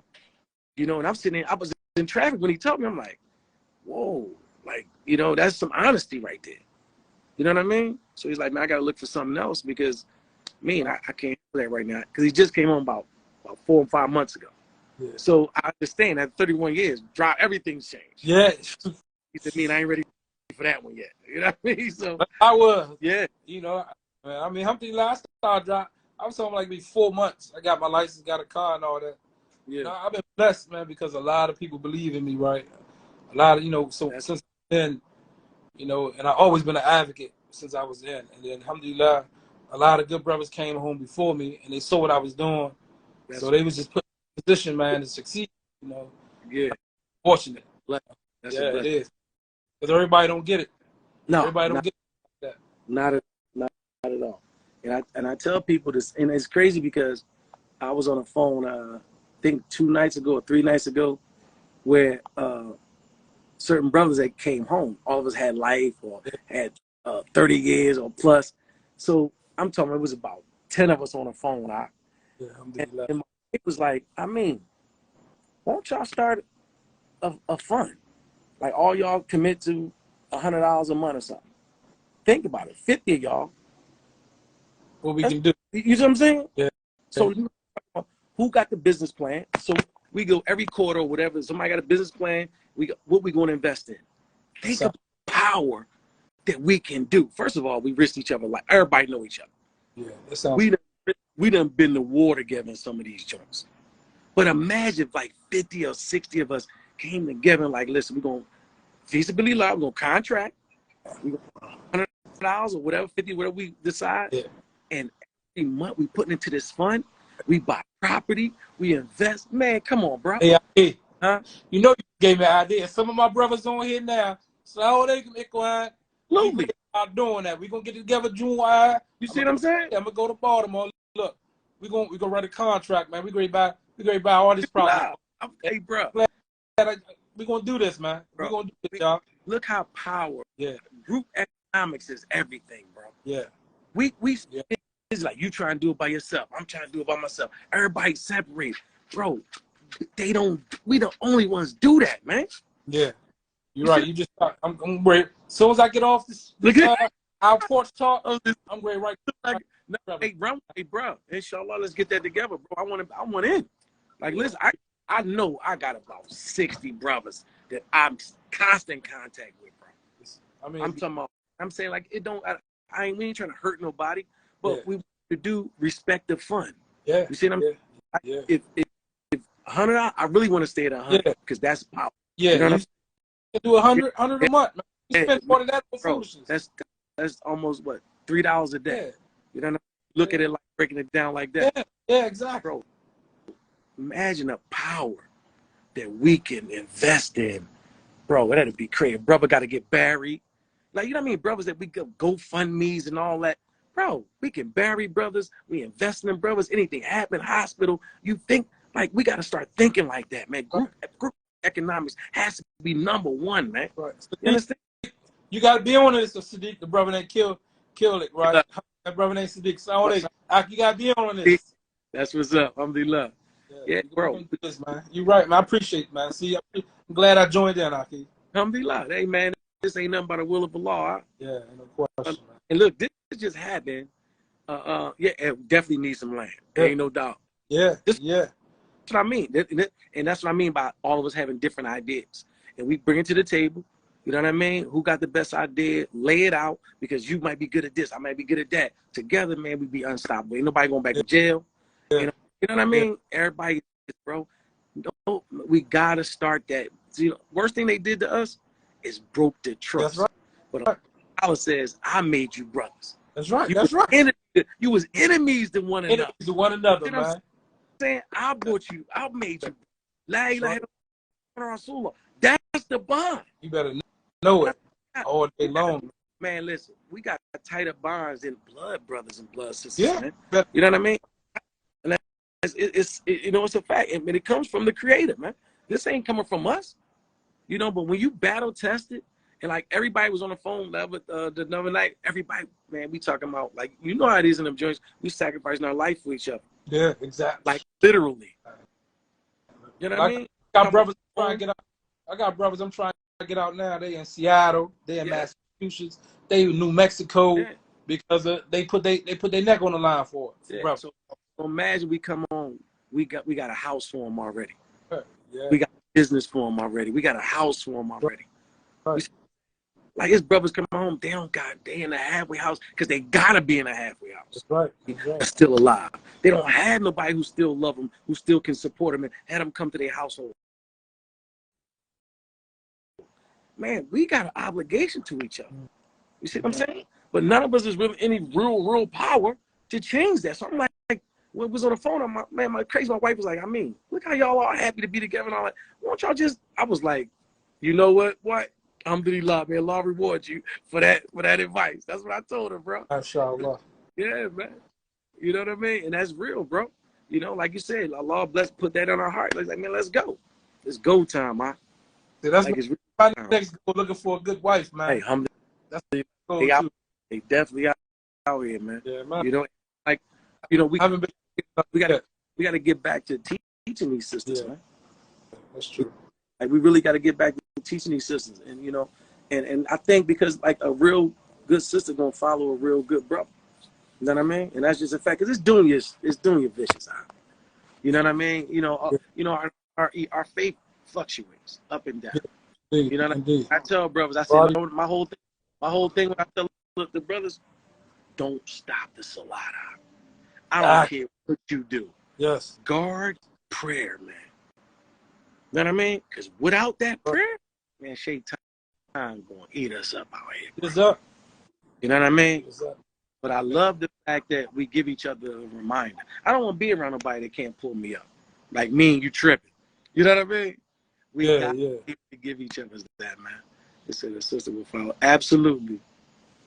You know, and I'm sitting there, I was in traffic when he told me, I'm like, whoa, like, you know, that's some honesty right there. You know what I mean? So he's like, man, I got to look for something else because, man, I can't do that right now. Because he just came home about 4 or 5 months ago. Yeah. So I understand that 31 years, everything's changed. Yeah. He said, "I ain't ready for that one yet." You know what I mean? So I was. yeah. You know, I mean, alhamdulillah, I was home like maybe 4 months. I got my license, got a car and all that. Yeah. You know, I've been blessed, man, because a lot of people believe in me, right? A lot of, you know, so since then, you know, and I've always been an advocate since I was in. And then, alhamdulillah, a lot of good brothers came home before me and they saw what I was doing. So they was just put in a position, man, to succeed, you know. Yeah. Fortunate. That's yeah, it is. Because everybody don't get it. No. Everybody don't get it like that. Not at all. And I tell people this, and it's crazy because I was on the phone, I think 2 nights ago or 3 nights ago, where certain brothers that came home, all of us had life or had 30 years or plus. So I'm talking, it was about 10 of us on the phone. And it was like, I mean, won't y'all start a fund? Like all y'all commit to $100 a month or something. Think about it, 50 of y'all. What we can do. You see what I'm saying? Yeah. So who got the business plan? So we go every quarter or whatever. Somebody got a business plan. What we going to invest in? Think of the power that we can do. First of all, we risk each other. Like everybody know each other. Yeah, that sounds. We done been to war together in some of these joints. But imagine if like 50 or 60 of us came together and like, listen, we're going to feasibility law, we're going to contract. We're going to $100 or whatever, 50, whatever we decide. Yeah. And every month we putting into this fund. We buy property. We invest. Man, come on, bro. Hey, huh? You know you gave me an idea. Some of my brothers on here now. So how they can make one? Absolutely. Not doing that. We're going to get together June. You see what I'm saying? I'm going to go to Baltimore. Look, we're going to write a contract, man. We're going to buy all these properties. Hey, bro. We're going to do this, man. We're going to do this, y'all. Look how power. Yeah. Group economics is everything, bro. Yeah. It's like you trying to do it by yourself. I'm trying to do it by myself. Everybody separate. Bro, we the only ones do that, man. Yeah. You're right. You just I'm ready. As soon as I get off this our porch talk, I'm ready right. Hey, bro. Inshallah, let's get that together, bro. I want in. Like, listen, I know I got about 60 brothers that I'm constant contact with, bro. I mean, I'm talking about. I'm saying like it don't. We ain't trying to hurt nobody, but we to do respect the fun. Yeah. You see what I'm saying? If $100, I really want to stay at 100 because that's power. Yeah. You know what I'm do 100 a month. Man. You spend more than that for foolishness. That's almost what $3 a day. Yeah. You know, look at it like breaking it down like that. Yeah, exactly. Bro, imagine the power that we can invest in. Bro, that'd be crazy. Brother got to get buried. Like, you know what I mean? Brothers that we go GoFundMe's and all that. Bro, we can bury brothers. We invest in brothers. Anything happen, hospital. You think, like, we got to start thinking like that, man. Group economics has to be #1, man. Right. You understand? You got to be on this, Sadiq, the brother that killed it, right? That brother named Sadiq. So you got to be on this. That's what's up. Alhamdulillah. Yeah, bro. Do this, man. You're right, man. I appreciate it, man. See, I'm glad I joined in, Aki. Alhamdulillah. Hey, man, this ain't nothing but the will of Allah. Huh? Yeah, no question, man. And look, this just happened. It definitely needs some land. There ain't no doubt. Yeah, That's what I mean. And that's what I mean by all of us having different ideas. And we bring it to the table. You know what I mean? Who got the best idea? Lay it out, because you might be good at this. I might be good at that. Together, man, we be unstoppable. Ain't nobody going back to jail. Yeah. You know what I mean? Everybody, bro. No, we got to start that. See, worst thing they did to us is broke the trust. That's right. But Allah says, I made you brothers. That's right. You was enemies to one another. Enemies to one another, you know man. Saying, I brought you, I made you. La ilaha illallah. That's the bond. You better know it all day long. Man, listen, we got tighter bonds than blood brothers and blood sisters. Yeah. Man. You know what I mean? And it's a fact. And it comes from the Creator, man. This ain't coming from us. You know, but when you battle tested, and like everybody was on the phone the other night, everybody, man, we talking about, like, you know how it is in them joints. We sacrificing our life for each other. Yeah, exactly. Like, literally. You know what I mean? I got brothers trying to get out. I got brothers I'm trying to get out now. They in Seattle. They in Massachusetts. They in New Mexico because they put their neck on the line for it. Yeah. So imagine we come on. We got a house for them already. Yeah. We got business for them already. We got a house for them already. Right. Like his brothers come home, they don't got, they in a halfway house because they gotta be in a halfway house. That's right. That's right. They're still alive. They don't have nobody who still love them, who still can support them and have them come to their household. Man, we got an obligation to each other. You see what I'm saying? But none of us is really any real power to change that. So I'm like when I was on the phone, my crazy, my wife was like, Amin, look how y'all all happy to be together and all that. Why don't y'all just, I was like, you know what? Alhamdulillah, may Allah reward you for that advice. That's what I told her, bro. MashaAllah. Yeah, man. You know what I mean? And that's real, bro. You know, like you said, Allah bless, put that on our heart. Like, man, let's go. It's go time, man. See, that's like, it's my next goal, looking for a good wife, man. Hey, alhamdulillah. That's the goal, too. They definitely out here, man. Yeah, man. You know, like, you know, we got to get back to teaching these sisters, man. That's true. Like, we really got to get back to teaching these sisters, and you know, and I think because like a real good sister gonna follow a real good brother. You know what I mean? And that's just a fact, because it's doing your vicious out. You know what I mean? You know, our faith fluctuates up and down. Indeed, you know what indeed. I tell brothers, I said, my whole thing when I tell the brothers, don't stop the salat. I don't care what you do. Yes. Guard prayer, man. You know what I mean? Because without that prayer, man, Shaitan gonna eat us up out here. It's up. You know what I mean? It's up. But I love the fact that we give each other a reminder. I don't want to be around nobody that can't pull me up. Like me and you tripping. You know what I mean? We got to give each other that, man. They said the sister will follow. Absolutely.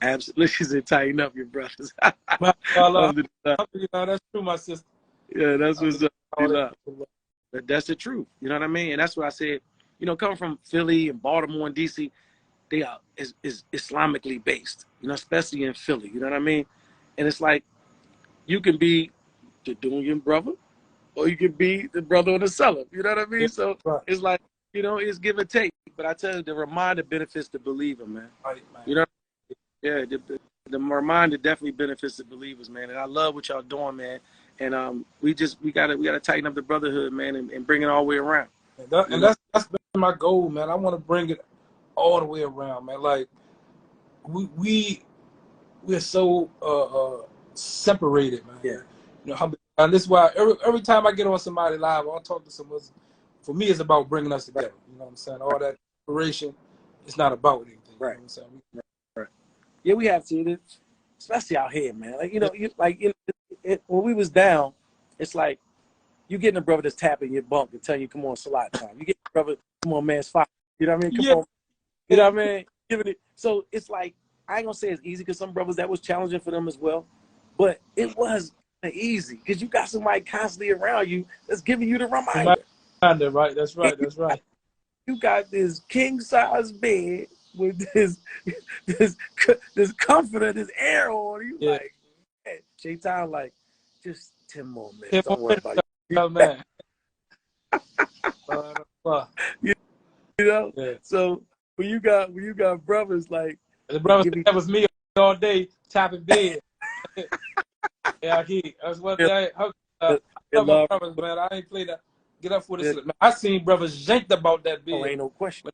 Absolutely. She said, tighten up your brothers. That's true, my sister. Yeah, that's what's up. But that's the truth. You know what I mean? And that's what I said. You know, coming from Philly and Baltimore and DC, they are is Islamically based, you know, especially in Philly. You know what I mean? And it's like you can be the Dunian brother, or you can be the brother on the cellar. You know what I mean? Yeah, so it's like, you know, it's give and take. But I tell you, the reminder benefits the believer, man. Right, man. You know, yeah, the reminder definitely benefits the believers, man. And I love what y'all doing, man. And we gotta tighten up the brotherhood, man, and bring it all the way around. And that's been my goal, man. I want to bring it all the way around, man. Like we're so separated, man. Yeah. You know, and this is why every time I get on somebody live, I'll talk to someone. For me, it's about bringing us together. You know what I'm saying? All that separation, it's not about anything. Right. You know what I'm saying? Right. Yeah, we have to, especially out here, man. Like, you know, when we was down, it's like you getting a brother that's tapping your bunk and telling you, come on, salat time. You get a brother, come on, man, it's fine. You know what I mean? Come on. You know what I mean? Giving it. So it's like, I ain't gonna say it's easy, because some brothers, that was challenging for them as well. But it was easy because you got somebody constantly around you that's giving you the reminder. Right, that's right, that's right. You got this king size bed with this comforter, this air on. You like, hey, Shaitan, like, just 10 more minutes. Don't worry about it. Oh, man. You know? Yeah. So when you got brothers like the brothers that was me all day tapping bed. Yeah, that's what I love my brothers, man. I ain't played that. Get up for this. I seen brothers yanked about that bed. Oh, ain't no question.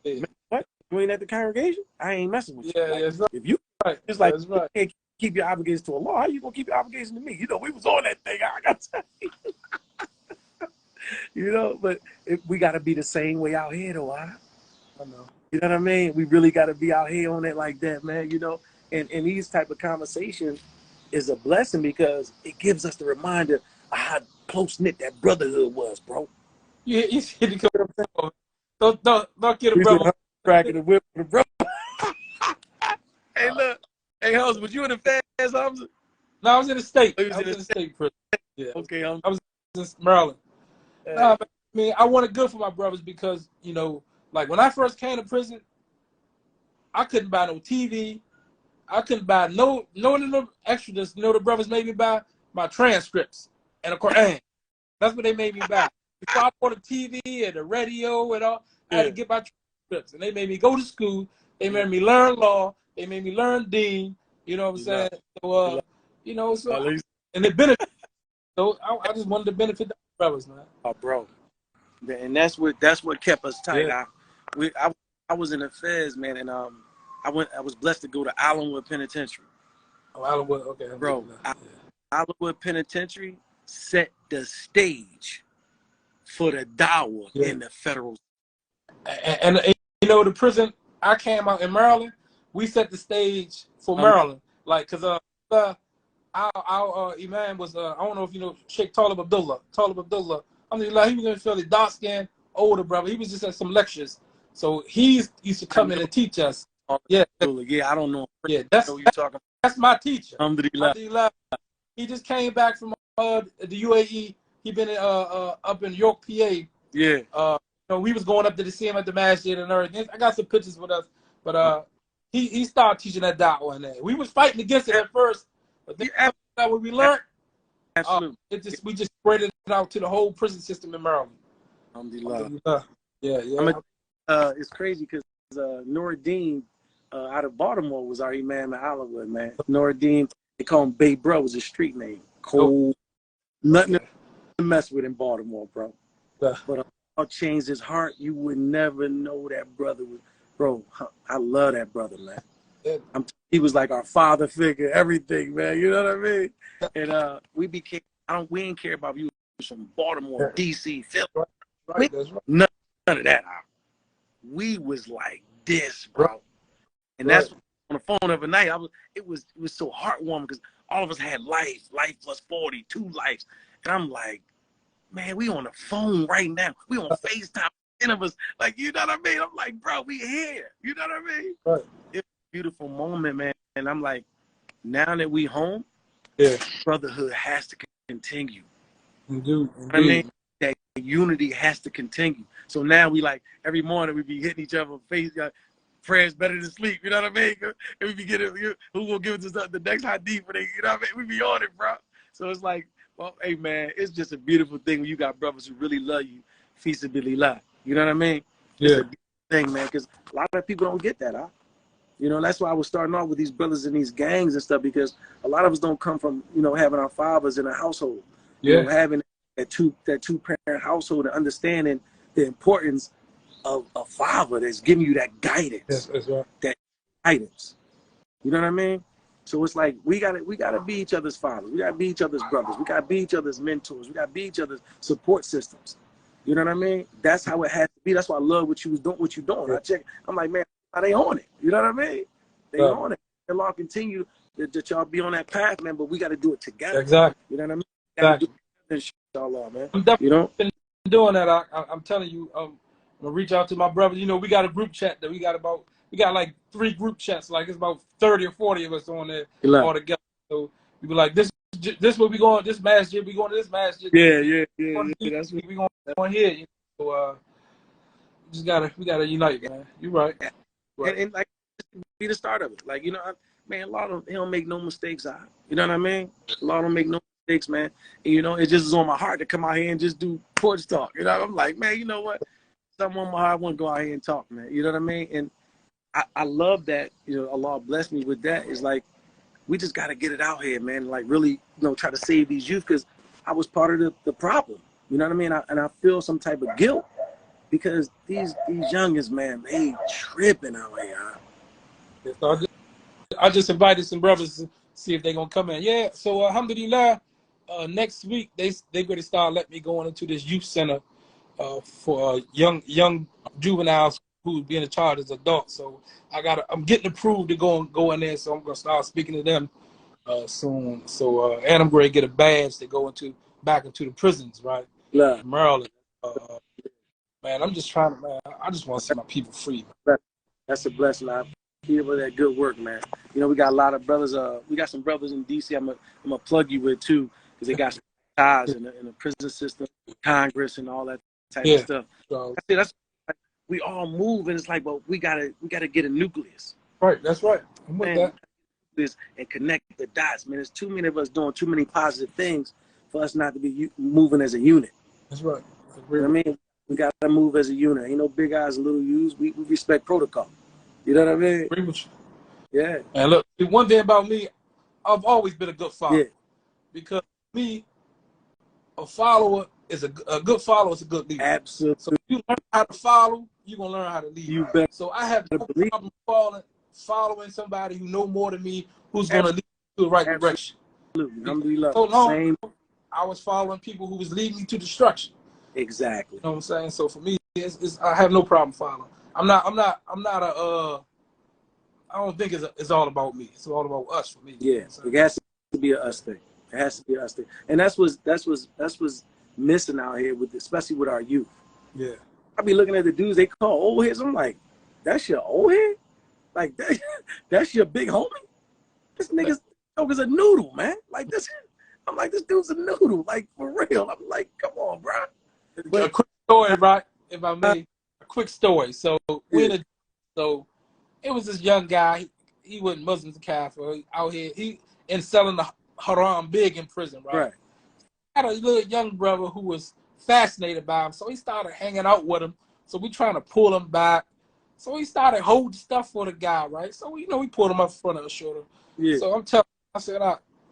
Man, what? You ain't at the congregation? I ain't messing with you. Yeah, like, that's right. If you, it's like, you can't keep your obligations to Allah. How you gonna keep your obligation to me? You know, we was on that thing. I got to tell you. You know, but we got to be the same way out here, though. I know. You know what I mean? We really got to be out here on it like that, man. You know, and these type of conversations is a blessing because it gives us the reminder of how close knit that brotherhood was, bro. Yeah, you see the come. Don't get a brother cracking the whip with a brother. Hey, look. Hey, Holmes, was you in the fast, Holmes? No, I was in the state. I was in the state prison. Yeah. Okay, Holmes. I was in Maryland. I mean, I wanted good for my brothers because, you know, like when I first came to prison, I couldn't buy no TV. I couldn't buy no extras. You know, the brothers made me buy my transcripts and a Quran. That's what they made me buy. Before I bought the TV and the radio and all, I had to get my transcripts. And they made me go to school. They made me learn law. They made me learn deen. You know what I'm saying? So, you know, so and it benefits. So I just wanted to benefit the brothers, man. Oh, bro. And that's what kept us tight. Yeah. I was in the feds, man, and I was blessed to go to Allenwood Penitentiary. Oh, Allenwood, okay. Bro, Yeah. Allenwood Penitentiary set the stage for the dawah in the federal. And you know, the prison I came out in Maryland, we set the stage for Maryland. Like, cause our imam was I don't know if you know Sheikh Talib Abdullah. I mean, like, he was gonna fairly dark skinned older brother. He was just at some lectures, so he used to come in and teach us. Yeah, yeah, I don't know. Yeah, that's my teacher. Alhamdulillah. He just came back from the UAE. He been up in York, PA. Yeah. You know, we was going up there to see him at the masjid and everything. I got some pictures with us, but he started teaching that da'wah in there. We was fighting against it at first, but then what we learned, absolutely, we just spread it out to the whole prison system in Maryland. Alhamdulillah. Yeah. It's crazy because Nuruddin out of Baltimore was our imam at Hollywood, man. Nuruddin, they call him Bay Bro, was his street name. Cold, nothing to mess with in Baltimore, bro. But I'll change his heart. You would never know that brother was, bro. I love that brother, man. He was like our father figure, everything, man. You know what I mean? And we didn't care about you from Baltimore, DC, Philly. Right, that's right. None of that. We was like this, bro. And that's on the phone every night. It was so heartwarming because all of us had life plus 40, 2 lives. And I'm like, man, we on the phone right now. We on FaceTime, 10 of us. Like, you know what I mean? I'm like, bro, we here. You know what I mean? Right. It's a beautiful moment, man. And I'm like, now that we home, brotherhood has to continue. Indeed. I mean, that unity has to continue. So now we like, every morning we be hitting each other on face, prayers better than sleep, you know what I mean? And we be getting, who will give us the next hadith for they, you know what I mean? We be on it, bro. So it's like, well, hey, man, it's just a beautiful thing when you got brothers who really love you, feasibility. You know what I mean? It's a beautiful thing, man, because a lot of people don't get that, huh? You know, that's why I was starting off with these brothers in these gangs and stuff, because a lot of us don't come from, you know, having our fathers in a household. You know, having that two-parent household and understanding the importance of a father that's giving you that guidance. That's right. That guidance. You know what I mean? So it's like we gotta be each other's fathers. We gotta be each other's brothers. We gotta be each other's mentors. We gotta be each other's support systems. You know what I mean? That's how it has to be. That's why I love what you're doing. I check. I'm like, man, how they on it? You know what I mean? They on it. And Lord continue that y'all be on that path, man. But we got to do it together. Exactly. You know what I mean? Exactly. Inshallah, man. I'm definitely you know doing that. I'm telling you. I'm gonna reach out to my brothers. You know, we got a group chat that we got like 3 group chats. Like it's about 30 or 40 of us on there all together. So we be like, this where we going. This masjid, we going to this masjid. Yeah. That's what we going here. You know? So we gotta unite, man. You're right. And like be the start of it. Like, you know, man, a lot of them, he don't make no mistakes. You know what I mean? A lot of them make no mistakes, man. And, you know, it just is on my heart to come out here and just do porch talk. You know, I'm like, man, you know what? Something on my heart, I want to go out here and talk, man. You know what I mean? And I love that, you know, Allah blessed me with that. It's like, we just got to get it out here, man. Like, really, you know, try to save these youth, because I was part of the problem. You know what I mean? And I feel some type of guilt because these youngins, man, they tripping out here. So I just invited some brothers to see if they're going to come in. Yeah, so alhamdulillah, next week, they going to start letting me go into this youth center for young juveniles who being in charge as adults. So I'm getting approved to go in there, so I'm gonna start speaking to them soon. So and I'm going to get a badge to go back into the prisons, right? Yeah. Maryland. Man, I'm just trying to, man. I just want to see my people free. Man. That's a blessing. I keep up that good work, man. You know, we got a lot of brothers. We got some brothers in DC. I'm gonna plug you with too, because they got some ties in the prison system, Congress, and all that type of stuff. So, that's we all move, and it's like, well, we gotta get a nucleus. Right. That's right. I'm with that. And connect the dots, man. There's too many of us doing too many positive things for us not to be moving as a unit. That's right. You know what I mean? We got to move as a unit. Ain't no big eyes and little U's. We respect protocol. You know what I mean? Agree with you. Yeah. And look, one thing about me, I've always been a good follower. Yeah. Because me, a follower is a good follower is a good leader. Absolutely. So if you learn how to follow, you're gonna learn how to lead. You better so I have no believe. problem following somebody who know more than me, who's gonna lead me to the right direction. Absolutely. Alhamdulillah. So long, Same. I was following people who was leading me to destruction. Exactly. You know what I'm saying? So for me, I have no problem following. I'm not I don't think it's all about me. It's all about us for me. Yeah, it has to be a us thing. It has to be us thing, and that's what's missing out here with, especially with our youth. Yeah, I be looking at the dudes they call old heads. I'm like, that's your old head? Like that's your big homie? This nigga's a noodle, man. Like this. I'm like, this dude's a noodle. Like for real. I'm like, come on, bro. But a quick story, right? If I may, a quick story. So so it was this young guy. He wasn't Muslim to Kafir out here. He and selling the haram big in prison, right? Right. Had a little young brother who was fascinated by him, so he started hanging out with him. So we trying to pull him back. So he started holding stuff for the guy, right? So we pulled him up in front of the shoulder. Yeah. So I'm telling him, I said,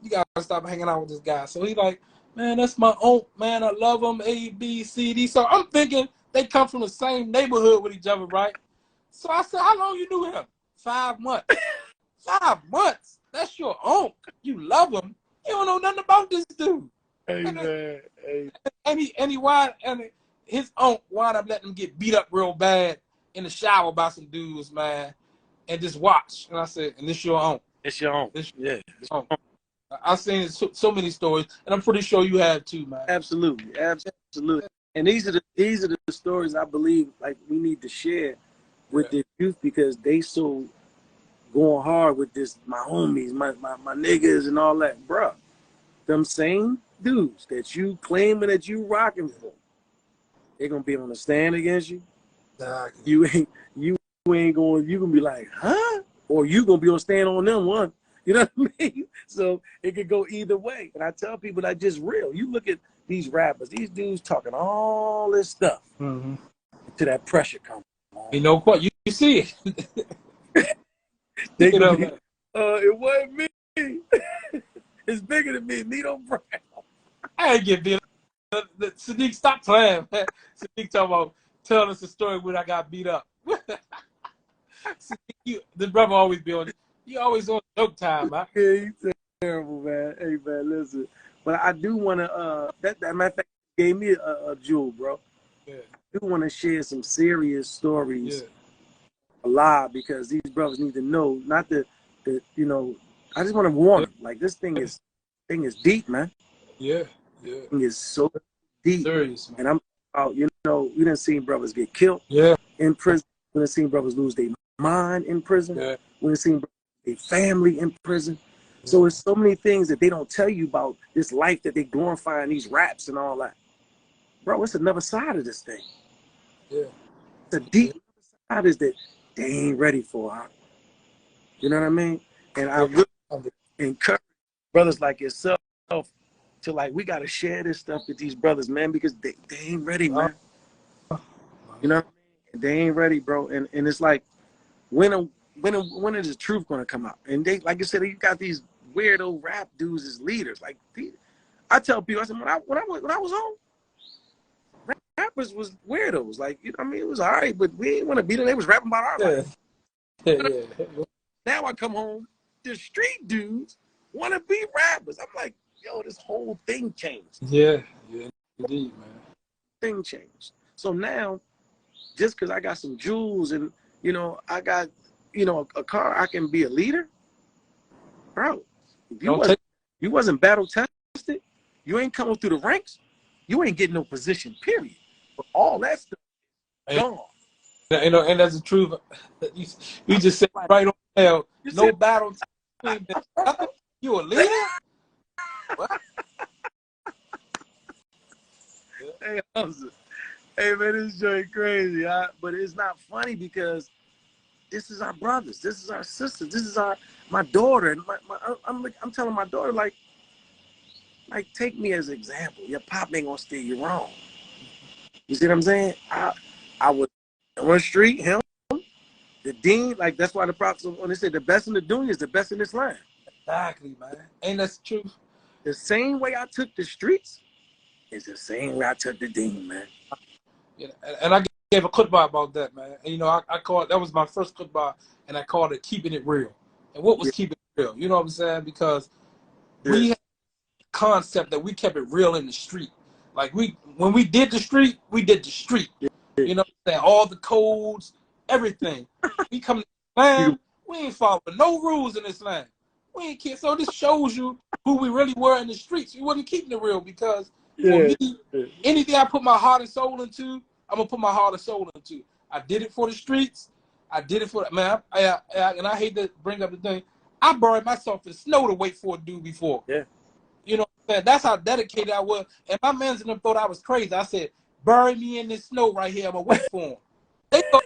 you gotta stop hanging out with this guy. So he like, man, that's my uncle, man. I love him. A, B, C, D. So I'm thinking they come from the same neighborhood with each other, right? So I said, how long you knew him? 5 months. 5 months. That's your uncle. You love him. You don't know nothing about this dude. Hey, man. Hey. And his uncle wound up letting him get beat up real bad in the shower by some dudes, man, and just watch. And I said, and this your uncle. It's your own. Yeah. I've seen so many stories, and I'm pretty sure you have too, man. Absolutely. And these are the stories I believe like we need to share with the youth, because they so going hard with this, my homies, my niggas and all that, bruh. Them same dudes that you claiming that you rocking for, they're gonna be on the stand against you. Exactly. You ain't going. You gonna be like, huh? Or you gonna be on stand on them one. You know what I mean? So it could go either way. And I tell people that just real. You look at these rappers, these dudes talking all this stuff to that pressure come on. You know what? You see it. They gonna be, it wasn't me. It's bigger than me. Meadows Brown. I ain't get beat up. Sadiq, stop playing, man. Sadiq talking about telling us the story when I got beat up. Sadiq, the brother always be on. You always on joke time, man. Yeah, he's terrible, man. Hey, man, listen. But I do want to. That matter of fact gave me a jewel, bro. Yeah. I do want to share some serious stories alive, because these brothers need to know. Not the I just want to warn them. Like, this thing is deep, man. Yeah. This thing is so deep. Serious, man. And I'm out. We done seen brothers get killed in prison. We done seen brothers lose their mind in prison. Yeah. We done seen their family in prison. So it's so many things that they don't tell you about this life that they glorify in these raps and all that. Bro, it's another side of this thing. Yeah. It's a deep side is that they ain't ready for, huh? You know what I mean? And I really encourage brothers like yourself to, like, we got to share this stuff with these brothers, man, because they ain't ready, man. You know what I mean? They ain't ready, bro. And it's like, when is the truth going to come out? And they, like I said, you got these weirdo rap dudes as leaders. Like, I tell people, I said, when I was home, rappers was weirdos. Like, I mean, it was all right, but we didn't want to beat them. They was rapping about our life. Yeah. Now I come home, the street dudes want to be rappers. I'm like, yo, this whole thing changed. Yeah, indeed, man. Thing changed. So now, just because I got some jewels and, I got, a car, I can be a leader? Bro, if you wasn't battle tested, you ain't coming through the ranks, you ain't getting no position, period. But all that stuff is gone. And that's the truth. You just said right on there, no battle. You a leader? What? Hey, man, this joint crazy. But it's not funny, because this is our brothers. This is our sisters. This is my daughter. And I'm telling my daughter, like, take me as an example. Your pop ain't gonna steer you wrong. You see what I'm saying? I was on the street, him, the dean, like, that's why the prophet, when they said the best in the dunya is the best in this land. Exactly, man. Ain't that the truth? The same way I took the streets, It's the same way I took the Dean, man. Yeah, and I gave a khutbah about that, man. And, you know, I called, that was my first khutbah, and I called it Keeping It Real. And what was Yeah. keeping it real? You know what I'm saying? Because Yeah. we had a concept that we kept it real in the street. Like, when we did the street, we did the street. Yeah. You know what I'm saying? All the codes, everything. We come to Islam, we ain't following no rules in Islam. We ain't keep, so this shows you who we really were in the streets. We wasn't keeping it real because for me, anything I put my heart and soul into, I'm gonna put my heart and soul into. I did it for the streets. I did it for man. And I hate to bring up the thing. I buried myself in snow to wait for a dude before. Yeah. You know what I'm saying? That's how dedicated I was. And my mans and them thought I was crazy. I said, bury me in this snow right here. I'm gonna wait for him. They thought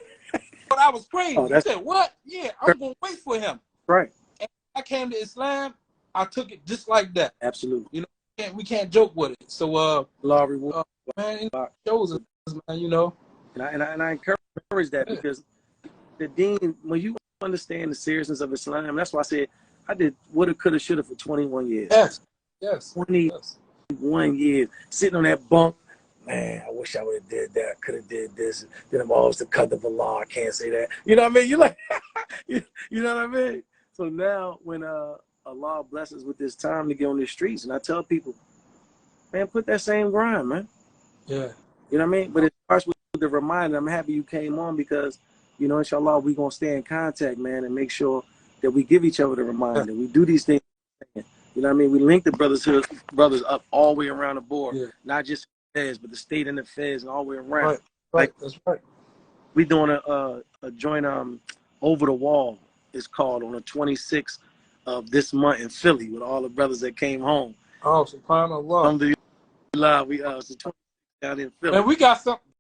I was crazy. Oh, I said, what? Yeah, I'm gonna wait for him. Right. And when I came to Islam, I took it just like that. Absolutely. You know, we can't joke with it. So law reward, man, it shows us, man, you know. And I encourage that because the Dean, when you understand the seriousness of Islam, that's why I said I did woulda, coulda, shoulda for 21 years. Yes. 21 years sitting on that bunk. Man, I wish I would have did that. Could have did this. Then I'm always the cut of Allah. I can't say that. You know what I mean? You like, you know what I mean? So now when Allah blesses with this time to get on the streets, and I tell people, man, put that same grind, man. Yeah. You know what I mean? But it starts with the reminder. I'm happy you came on because, you know, inshallah, we're going to stay in contact, man, and make sure that we give each other the reminder. We do these things. You know what I mean? We link the brothers up all the way around the board, not just the feds, but the state and the feds and all the way around. Right. That's right. We doing a joint over the wall. It's called on the 26th of this month in Philly with all the brothers that came home. Oh, subhanAllah. Alhamdulillah, we it's the 26th down in Philly. And we got something.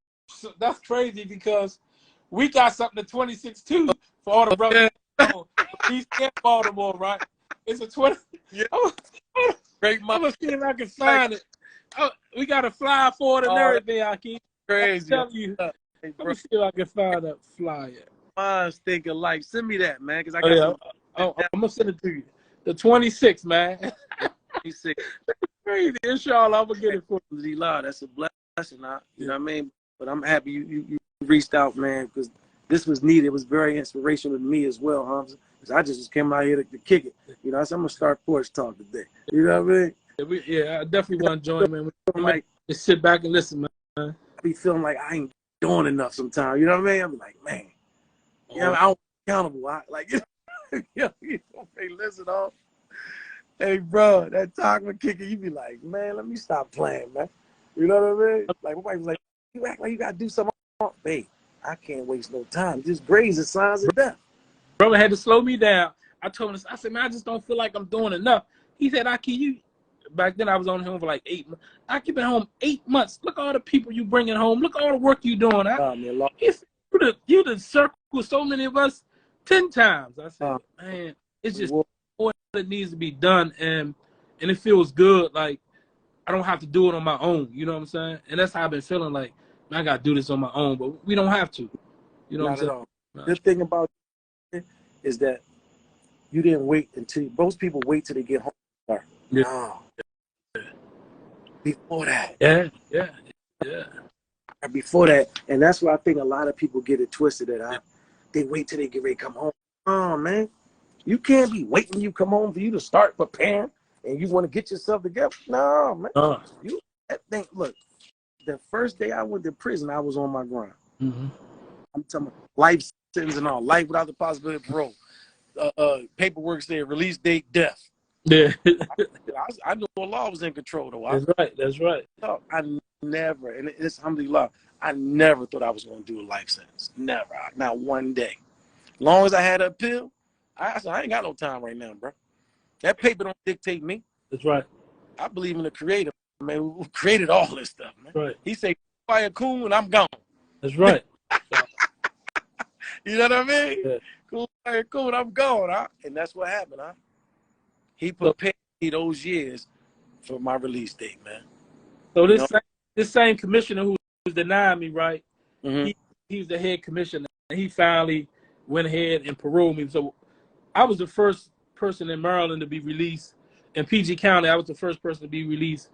That's crazy because we got something the 26th too for all the brothers. He's in Baltimore, right? It's a 20. Yeah. Great. I'm gonna see if I can find it. We got a flyer for it and everything. I keep crazy. I'm telling you. Let me see if I can find that flyer. Mine's think alike. Send me that, man, because I got. I'm gonna send it to you. The 26th, man. 26. Crazy. Inshallah, I'm gonna get it for you. That's a blessing, you know what I mean? But I'm happy you reached out, man, because this was needed. It was very inspirational to me as well, Hamza. Because I just came out here to kick it. You know, I said, I'm gonna start porch talk today. You know what I mean? I definitely want to join, man. Like, just sit back and listen, man. I be feeling like I ain't doing enough sometimes. You know what I mean? I be like, man, I don't accountable. Hey, listen, hey, bro, that talk with kicker, you be like, man, let me stop playing, man. You know what I mean? Like, my wife's like, you act like you gotta do something. Babe, I can't waste no time. Just graze the signs of death. Brother had to slow me down. I told him, I said, man, I just don't feel like I'm doing enough. He said, Aki, you. Back then I was on him for like 8 months. I keep been home 8 months. Look all the people you bringing home. Look all the work you doing. You done circle so many of us 10 times. I said, man, it's just what needs to be done, and it feels good. Like I don't have to do it on my own. You know what I'm saying? And that's how I've been feeling. Like, man, I gotta do this on my own, but we don't have to. You know what I'm saying? The good thing about it is that you didn't wait until most people wait till they get home. Yeah. No. Before that. Yeah. Before that. And that's why I think a lot of people get it twisted that they wait till they get ready to come home. Oh, man. You can't be waiting till you come home for you to start preparing and you want to get yourself together. No, man. Look, the first day I went to prison, I was on my grind. Mm-hmm. I'm talking about life sentence and all. Life without the possibility of parole. Paperwork said release date, death. Yeah. I knew Allah was in control, though. That's right. I never, and it's alhamdulillah, I never thought I was going to do a life sentence. Never. Not one day. As long as I had a pill, I said, I ain't got no time right now, bro. That paper don't dictate me. That's right. I believe in the creator, man, who created all this stuff, man. Right. He said, fire cool, and I'm gone. That's right. You know what I mean? Yeah. Cool, fire cool, and I'm gone, And that's what happened, He prepared me those years for my release date, man. So this same commissioner who was denying me, right? Mm-hmm. He was the head commissioner, and he finally went ahead and paroled me. So I was the first person in Maryland to be released. In PG County, I was the first person to be released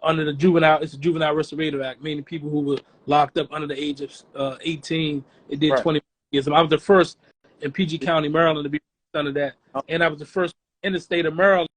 under the juvenile. It's the Juvenile Restorative Act, meaning people who were locked up under the age of 18. It did 20 years. I was the first in PG County, Maryland, to be under that, and I was the first in the state of Maryland